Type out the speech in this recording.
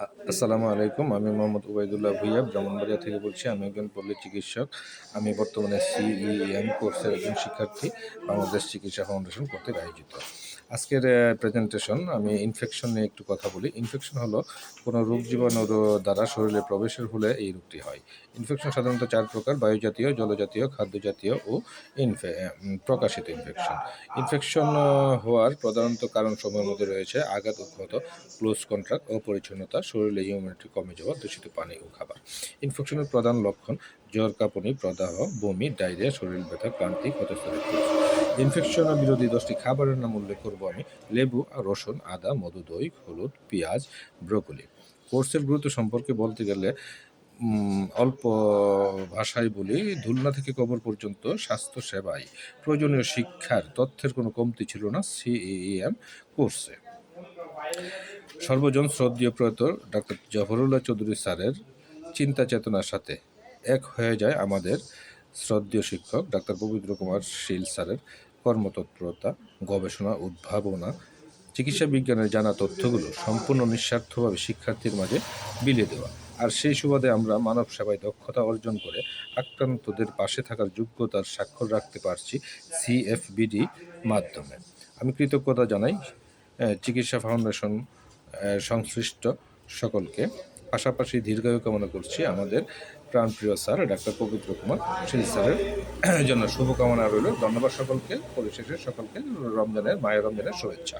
আসসালামু আলাইকুম। আমি মোহাম্মদ উবাইদুল্লাহ ভূঁইয়া ব্রাহ্মণবাড়িয়া থেকে বলছি। আমি একজন পল্লী চিকিৎসক। আমি বর্তমানে CEM কোর্সের একজন শিক্ষার্থী, বাংলাদেশ চিকিৎসা ফাউন্ডেশন কর্তৃক আয়োজিত। আজকের প্রেজেন্টেশন আমি ইনফেকশন নিয়ে একটু কথা বলি। ইনফেকশন হলো কোনো রোগ জীবাণুর দ্বারা শরীরে প্রবেশের ফলে এই রোগটি হয়। ইনফেকশন সাধারণত 4 প্রকার: বায়ুজাতীয়, জলজাতীয়, খাদ্যজাতীয় ও প্রকাশিত ইনফেকশন। ইনফেকশন হওয়ার প্রধানত কারণসমূহের মধ্যে রয়েছে আঘাত, উদ্ভূত, ক্লোজ কন্ট্যাক্ট, অপরিচ্ছন্নতা, শরীরে ইমিউনিটি কমে যাওয়া, দূষিত পানি ও খাবার। ইনফেকশনের প্রধান লক্ষণ: জ্বর, কাঁপুনি, প্রদাহ, বমি, ডায়রিয়া, শরীর ব্যথা, ক্লান্তি, ক্ষতস্থানের ক্লোজ। ইনফেকশন বিরোধী 10টি খাবারের নাম উল্লেখ করব আমি: লেবু, রসুন, আদা, মধু, দই, হলুদ, পেঁয়াজ, ব্রোকলি। কোর্সের গুরুত্ব সম্পর্কে বলতে গেলে অল্প ভাষায় বলি, ধুলনা থেকে কবর পর্যন্ত স্বাস্থ্য সেবায় প্রয়োজনীয় শিক্ষার তথ্যের কোনো কমতি ছিল না CEM কোর্সে। সর্বজন শ্রদ্ধেয় প্রয়াত ডাক্তার জাফরুল্লাহ চৌধুরী স্যারের চিন্তা চেতনার সাথে এক হয়ে যায় আমাদের শ্রদ্ধেয় শিক্ষক ডাক্তার পবিত্র কুমার শীল স্যারের কর্মতৎপরতা, গবেষণা, উদ্ভাবনা, চিকিৎসা বিজ্ঞানের জানা তথ্যগুলো সম্পূর্ণ নিঃস্বার্থভাবে শিক্ষার্থীর মাঝে বিলিয়ে দেওয়া। আর সেই সুবাদে আমরা মানব সেবায় দক্ষতা অর্জন করে আক্রান্তদের পাশে থাকার যোগ্যতার স্বাক্ষর রাখতে পারছি CFBD মাধ্যমে। আমি কৃতজ্ঞতা জানাই চিকিৎসা ফাউন্ডেশন সংশ্লিষ্ট সকলকে। পাশাপাশি দীর্ঘায়ু কামনা করছি আমাদের প্রাণপ্রিয় স্যার ডাক্তার পবিত্র কুমার শীল স্যারের জন্য শুভকামনা রইল। ধন্যবাদ সকলকে। পরিশেষে সকলকে মায়ের রমজানের শুভেচ্ছা।